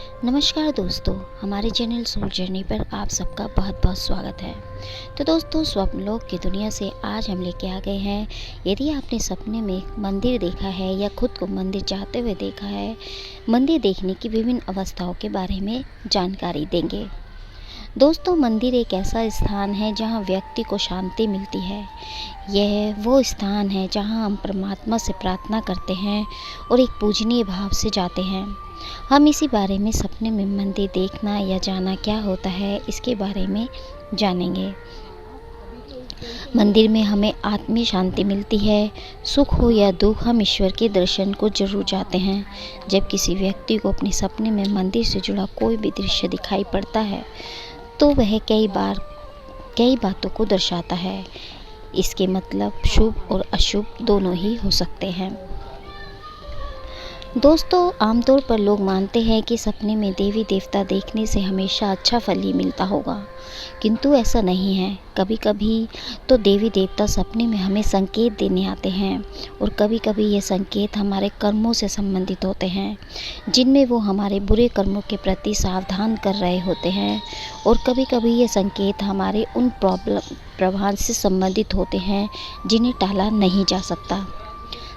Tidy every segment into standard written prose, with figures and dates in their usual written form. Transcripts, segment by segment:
नमस्कार दोस्तों, हमारे चैनल सोल जर्नी पर आप सबका बहुत बहुत स्वागत है। तो दोस्तों, स्वप्नलोक की दुनिया से आज हम लेके आ गए हैं। यदि आपने सपने में एक मंदिर देखा है या खुद को मंदिर जाते हुए देखा है, मंदिर देखने की विभिन्न अवस्थाओं के बारे में जानकारी देंगे। दोस्तों, मंदिर एक ऐसा स्थान है जहाँ व्यक्ति को शांति मिलती है। यह वो स्थान है जहाँ हम परमात्मा से प्रार्थना करते हैं और एक पूजनीय भाव से जाते हैं। हम इसी बारे में सपने में मंदिर देखना या जाना क्या होता है, इसके बारे में जानेंगे। मंदिर में हमें आत्मीय शांति मिलती है। सुख हो या दुख, हम ईश्वर के दर्शन को जरूर जाते हैं। जब किसी व्यक्ति को अपने सपने में मंदिर से जुड़ा कोई भी दृश्य दिखाई पड़ता है तो वह कई बातों को दर्शाता है। इसके मतलब शुभ और अशुभ दोनों ही हो सकते हैं। दोस्तों, आमतौर पर लोग मानते हैं कि सपने में देवी देवता देखने से हमेशा अच्छा फल ही मिलता होगा, किंतु ऐसा नहीं है। कभी कभी तो देवी देवता सपने में हमें संकेत देने आते हैं और कभी कभी ये संकेत हमारे कर्मों से संबंधित होते हैं, जिनमें वो हमारे बुरे कर्मों के प्रति सावधान कर रहे होते हैं। और कभी कभी ये संकेत हमारे उन प्रभाव से संबंधित होते हैं जिन्हें टाला नहीं जा सकता।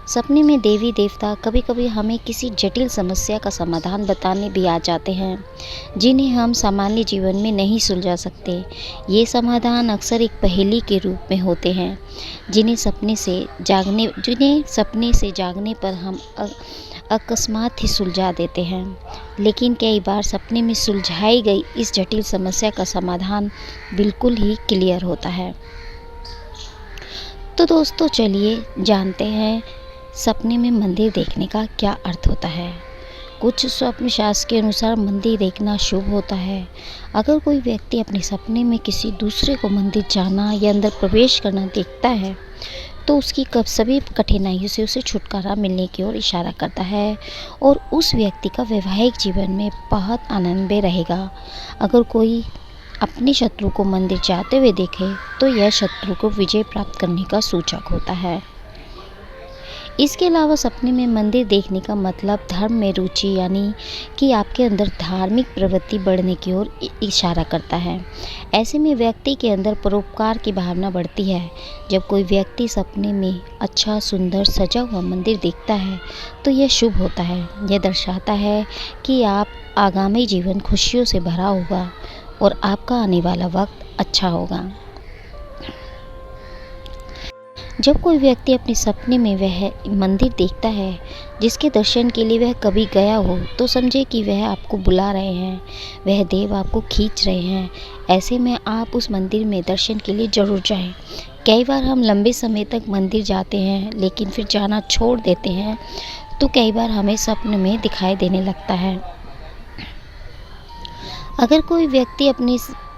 सपने में देवी देवता कभी कभी हमें किसी जटिल समस्या का समाधान बताने भी आ जाते हैं, जिन्हें हम सामान्य जीवन में नहीं सुलझा सकते। ये समाधान अक्सर एक पहेली के रूप में होते हैं, जिन्हें सपने से जागने पर हम अकस्मात ही सुलझा देते हैं। लेकिन कई बार सपने में सुलझाई गई इस जटिल समस्या का समाधान बिल्कुल ही क्लियर होता है। तो दोस्तों, चलिए जानते हैं सपने में मंदिर देखने का क्या अर्थ होता है। कुछ स्वप्न शास्त्र के अनुसार मंदिर देखना शुभ होता है। अगर कोई व्यक्ति अपने सपने में किसी दूसरे को मंदिर जाना या अंदर प्रवेश करना देखता है तो उसकी सभी कठिनाइयों से उसे छुटकारा मिलने की ओर इशारा करता है और उस व्यक्ति का वैवाहिक जीवन में बहुत आनंद में रहेगा। अगर कोई अपने शत्रु को मंदिर जाते हुए देखे तो यह शत्रु को विजय प्राप्त करने का सूचक होता है। इसके अलावा सपने में मंदिर देखने का मतलब धर्म में रुचि, यानी कि आपके अंदर धार्मिक प्रवृत्ति बढ़ने की ओर इशारा करता है। ऐसे में व्यक्ति के अंदर परोपकार की भावना बढ़ती है। जब कोई व्यक्ति सपने में अच्छा, सुंदर, सजा हुआ मंदिर देखता है तो यह शुभ होता है। यह दर्शाता है कि आप आगामी जीवन खुशियों से भरा होगा और आपका आने वाला वक्त अच्छा होगा। जब कोई व्यक्ति अपने सपने में वह मंदिर देखता है जिसके दर्शन के लिए वह कभी गया हो, तो समझे कि वह आपको बुला रहे हैं, वह देव आपको खींच रहे हैं। ऐसे में आप उस मंदिर में दर्शन के लिए जरूर जाएं। कई बार हम लंबे समय तक मंदिर जाते हैं लेकिन फिर जाना छोड़ देते हैं, तो कई बार हमें सपने में दिखाई देने लगता है। अगर कोई व्यक्ति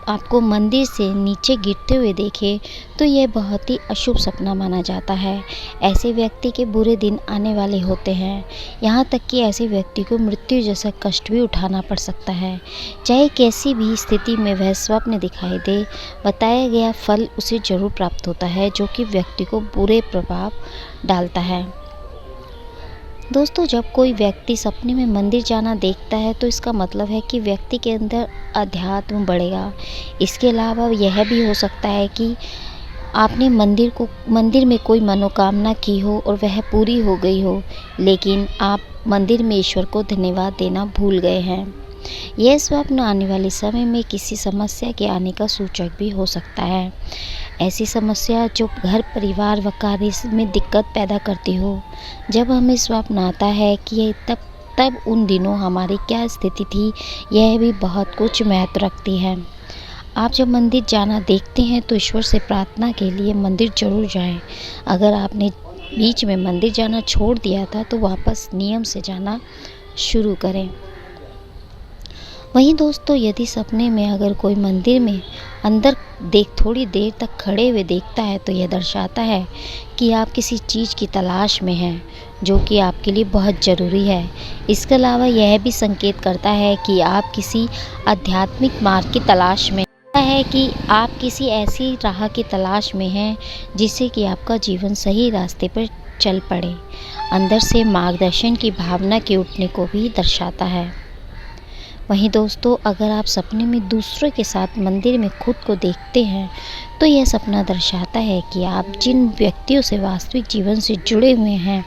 आपको मंदिर से नीचे गिरते हुए देखे तो यह बहुत ही अशुभ सपना माना जाता है। ऐसे व्यक्ति के बुरे दिन आने वाले होते हैं। यहाँ तक कि ऐसे व्यक्ति को मृत्यु जैसा कष्ट भी उठाना पड़ सकता है। चाहे कैसी भी स्थिति में वह स्वप्न दिखाई दे, बताया गया फल उसे जरूर प्राप्त होता है, जो कि व्यक्ति को बुरे प्रभाव डालता है। दोस्तों, जब कोई व्यक्ति सपने में मंदिर जाना देखता है तो इसका मतलब है कि व्यक्ति के अंदर अध्यात्म बढ़ेगा। इसके अलावा यह भी हो सकता है कि आपने मंदिर में कोई मनोकामना की हो और वह पूरी हो गई हो, लेकिन आप मंदिर में ईश्वर को धन्यवाद देना भूल गए हैं। यह स्वप्न आने वाले समय में किसी समस्या के आने का सूचक भी हो सकता है। ऐसी समस्या जो घर, परिवार व कार्य में दिक्कत पैदा करती हो। जब हमें स्वप्न आता है कि तब उन दिनों हमारी क्या स्थिति थी, यह भी बहुत कुछ महत्व रखती है। आप जब मंदिर जाना देखते हैं तो ईश्वर से प्रार्थना के लिए मंदिर जरूर जाएं। अगर आपने बीच में मंदिर जाना छोड़ दिया था तो वापस नियम से जाना शुरू करें। वहीं दोस्तों, यदि सपने में अगर कोई मंदिर में अंदर थोड़ी देर तक खड़े हुए देखता है तो यह दर्शाता है कि आप किसी चीज़ की तलाश में हैं, जो कि आपके लिए बहुत ज़रूरी है। इसके अलावा यह भी संकेत करता है कि आप किसी आध्यात्मिक मार्ग की तलाश में है, कि आप किसी ऐसी राह की तलाश में हैं जिससे कि आपका जीवन सही रास्ते पर चल पड़े। अंदर से मार्गदर्शन की भावना के उठने को भी दर्शाता है। वहीं दोस्तों, अगर आप सपने में दूसरों के साथ मंदिर में खुद को देखते हैं तो यह सपना दर्शाता है कि आप जिन व्यक्तियों से वास्तविक जीवन से जुड़े हुए हैं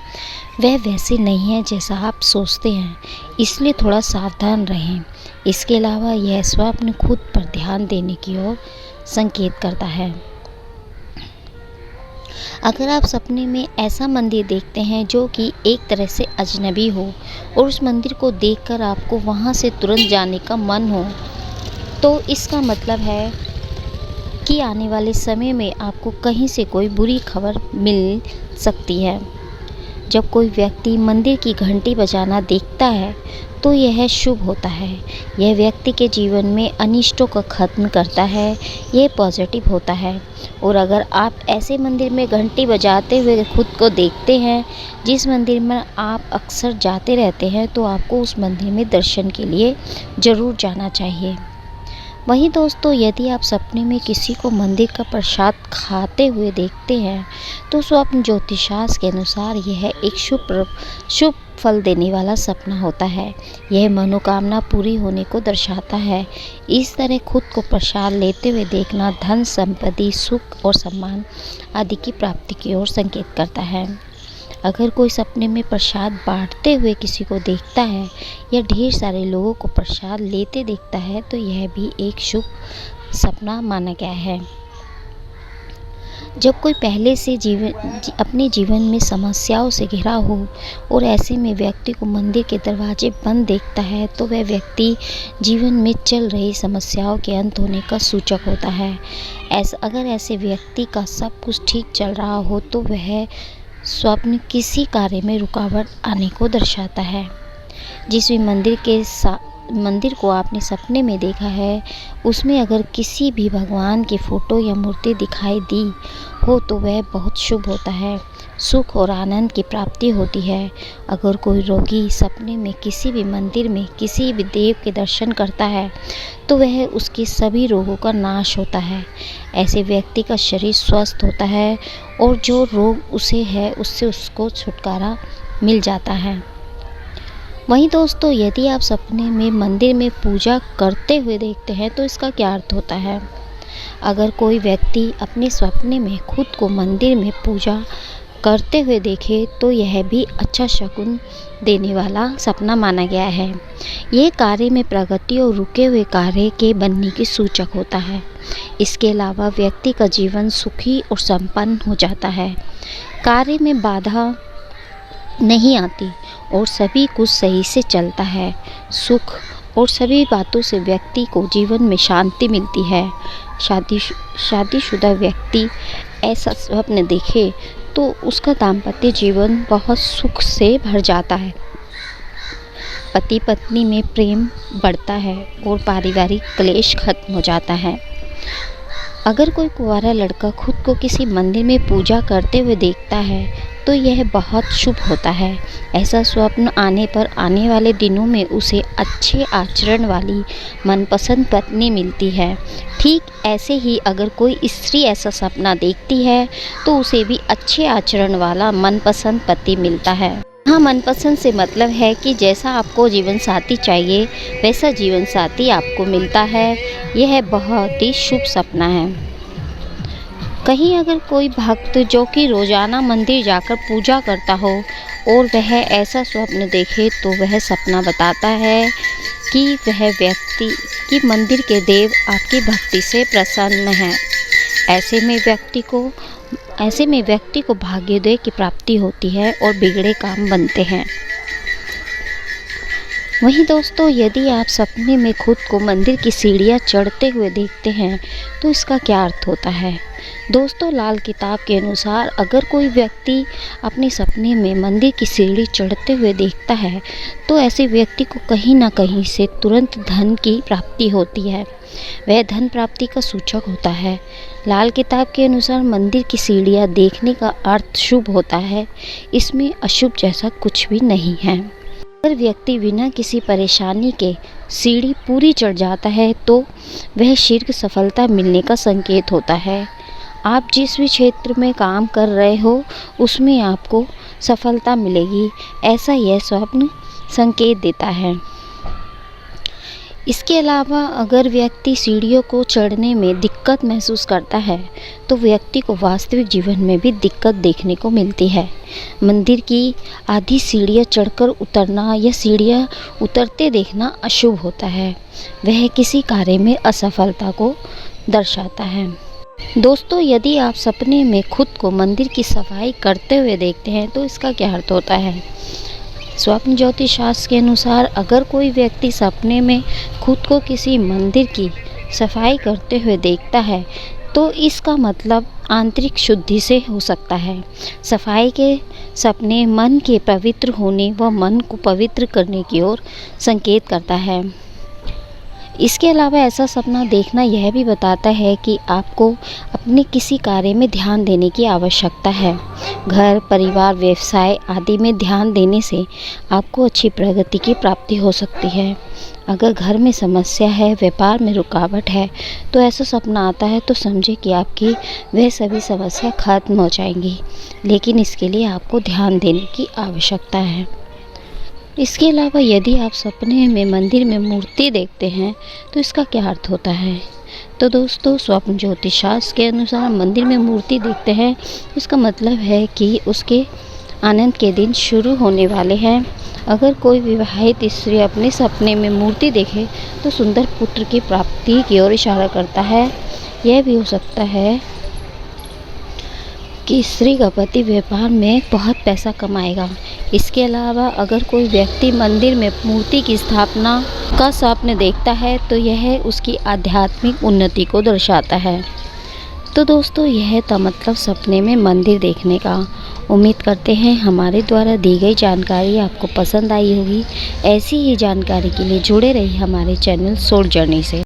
वह वैसे नहीं है जैसा आप सोचते हैं, इसलिए थोड़ा सावधान रहें। इसके अलावा यह स्वप्न खुद पर ध्यान देने की ओर संकेत करता है। अगर आप सपने में ऐसा मंदिर देखते हैं जो कि एक तरह से अजनबी हो और उस मंदिर को देखकर आपको वहां से तुरंत जाने का मन हो, तो इसका मतलब है कि आने वाले समय में आपको कहीं से कोई बुरी खबर मिल सकती है। जब कोई व्यक्ति मंदिर की घंटी बजाना देखता है तो यह शुभ होता है। यह व्यक्ति के जीवन में अनिष्टों को खत्म करता है, यह पॉजिटिव होता है। और अगर आप ऐसे मंदिर में घंटी बजाते हुए खुद को देखते हैं जिस मंदिर में आप अक्सर जाते रहते हैं, तो आपको उस मंदिर में दर्शन के लिए ज़रूर जाना चाहिए। वहीं दोस्तों, यदि आप सपने में किसी को मंदिर का प्रसाद खाते हुए देखते हैं तो स्वप्न ज्योतिषशास्त्र के अनुसार यह एक शुभ फल देने वाला सपना होता है। यह मनोकामना पूरी होने को दर्शाता है। इस तरह खुद को प्रसाद लेते हुए देखना धन संपत्ति, सुख और सम्मान आदि की प्राप्ति की ओर संकेत करता है। अगर कोई सपने में प्रसाद बांटते हुए किसी को देखता है या ढेर सारे लोगों को प्रसाद लेते देखता है तो यह भी एक शुभ सपना माना गया है। जब कोई पहले से अपने जीवन में समस्याओं से घिरा हो और ऐसे में व्यक्ति को मंदिर के दरवाजे बंद देखता है तो वह व्यक्ति जीवन में चल रही समस्याओं के अंत होने का सूचक होता है। अगर ऐसे व्यक्ति का सब कुछ ठीक चल रहा हो तो वह स्वप्न किसी कार्य में रुकावट आने को दर्शाता है। जिस भी मंदिर को आपने सपने में देखा है उसमें अगर किसी भी भगवान की फ़ोटो या मूर्ति दिखाई दी हो तो वह बहुत शुभ होता है, सुख और आनंद की प्राप्ति होती है। अगर कोई रोगी सपने में किसी भी मंदिर में किसी भी देव के दर्शन करता है तो वह उसके सभी रोगों का नाश होता है। ऐसे व्यक्ति का शरीर स्वस्थ होता है और जो रोग उसे है उससे उसको छुटकारा मिल जाता है। वहीं दोस्तों, यदि आप सपने में मंदिर में पूजा करते हुए देखते हैं तो इसका क्या अर्थ होता है? अगर कोई व्यक्ति अपने सपने में खुद को मंदिर में पूजा करते हुए देखे तो यह भी अच्छा शकुन देने वाला सपना माना गया है। यह कार्य में प्रगति और रुके हुए कार्य के बनने की सूचक होता है। इसके अलावा व्यक्ति का जीवन सुखी और संपन्न हो जाता है, कार्य में बाधा नहीं आती और सभी कुछ सही से चलता है। सुख और सभी बातों से व्यक्ति को जीवन में शांति मिलती है। शादीशुदा व्यक्ति ऐसा स्वप्न देखे तो उसका दाम्पत्य जीवन बहुत सुख से भर जाता है, पति पत्नी में प्रेम बढ़ता है और पारिवारिक क्लेश खत्म हो जाता है। अगर कोई कुंवारा लड़का खुद को किसी मंदिर में पूजा करते हुए देखता है तो यह बहुत शुभ होता है। ऐसा स्वप्न आने पर आने वाले दिनों में उसे अच्छे आचरण वाली मनपसंद पत्नी मिलती है। ठीक ऐसे ही अगर कोई स्त्री ऐसा सपना देखती है तो उसे भी अच्छे आचरण वाला मनपसंद पति मिलता है। हाँ, मनपसंद से मतलब है कि जैसा आपको जीवन साथी चाहिए वैसा जीवन साथी आपको मिलता है। यह बहुत ही शुभ सपना है। कहीं अगर कोई भक्त जो कि रोज़ाना मंदिर जाकर पूजा करता हो और वह ऐसा स्वप्न देखे तो वह सपना बताता है कि वह व्यक्ति कि मंदिर के देव आपकी भक्ति से प्रसन्न हैं। ऐसे में व्यक्ति को भाग्योदय की प्राप्ति होती है और बिगड़े काम बनते हैं। वहीं दोस्तों, यदि आप सपने में खुद को मंदिर की सीढ़ियाँ चढ़ते हुए देखते हैं तो इसका क्या अर्थ होता है? दोस्तों, लाल किताब के अनुसार अगर कोई व्यक्ति अपने सपने में मंदिर की सीढ़ी चढ़ते हुए देखता है तो ऐसे व्यक्ति को कहीं ना कहीं से तुरंत धन की प्राप्ति होती है। वह धन प्राप्ति का सूचक होता है। लाल किताब के अनुसार मंदिर की सीढ़ियाँ देखने का अर्थ शुभ होता है, इसमें अशुभ जैसा कुछ भी नहीं है। अगर व्यक्ति बिना किसी परेशानी के सीढ़ी पूरी चढ़ जाता है तो वह शीघ्र सफलता मिलने का संकेत होता है। आप जिस भी क्षेत्र में काम कर रहे हो उसमें आपको सफलता मिलेगी, ऐसा यह स्वप्न संकेत देता है। इसके अलावा अगर व्यक्ति सीढ़ियों को चढ़ने में दिक्कत महसूस करता है तो व्यक्ति को वास्तविक जीवन में भी दिक्कत देखने को मिलती है। मंदिर की आधी सीढ़ियाँ चढ़कर उतरना या सीढ़ियाँ उतरते देखना अशुभ होता है। वह किसी कार्य में असफलता को दर्शाता है। दोस्तों, यदि आप सपने में खुद को मंदिर की सफाई करते हुए देखते हैं तो इसका क्या अर्थ होता है? स्वप्न ज्योतिष शास्त्र के अनुसार अगर कोई व्यक्ति सपने में खुद को किसी मंदिर की सफाई करते हुए देखता है तो इसका मतलब आंतरिक शुद्धि से हो सकता है। सफाई के सपने मन के पवित्र होने व मन को पवित्र करने की ओर संकेत करता है। इसके अलावा ऐसा सपना देखना यह भी बताता है कि आपको अपने किसी कार्य में ध्यान देने की आवश्यकता है। घर, परिवार, व्यवसाय आदि में ध्यान देने से आपको अच्छी प्रगति की प्राप्ति हो सकती है। अगर घर में समस्या है, व्यापार में रुकावट है, तो ऐसा सपना आता है तो समझे कि आपकी वह सभी समस्या खत्म हो जाएंगी, लेकिन इसके लिए आपको ध्यान देने की आवश्यकता है। इसके अलावा यदि आप सपने में मंदिर में मूर्ति देखते हैं तो इसका क्या अर्थ होता है? तो दोस्तों, स्वप्न ज्योतिष शास्त्र के अनुसार मंदिर में मूर्ति देखते हैं तो इसका मतलब है कि उसके आनंद के दिन शुरू होने वाले हैं। अगर कोई विवाहित स्त्री अपने सपने में मूर्ति देखे तो सुंदर पुत्र की प्राप्ति की ओर इशारा करता है। यह भी हो सकता है कि स्त्री का पति व्यापार में बहुत पैसा कमाएगा। इसके अलावा अगर कोई व्यक्ति मंदिर में मूर्ति की स्थापना का स्वप्न देखता है तो यह उसकी आध्यात्मिक उन्नति को दर्शाता है। तो दोस्तों, यह था मतलब सपने में मंदिर देखने का। उम्मीद करते हैं हमारे द्वारा दी गई जानकारी आपको पसंद आई होगी। ऐसी ही जानकारी के लिए जुड़े रहिए हमारे चैनल सोल जर्नी से।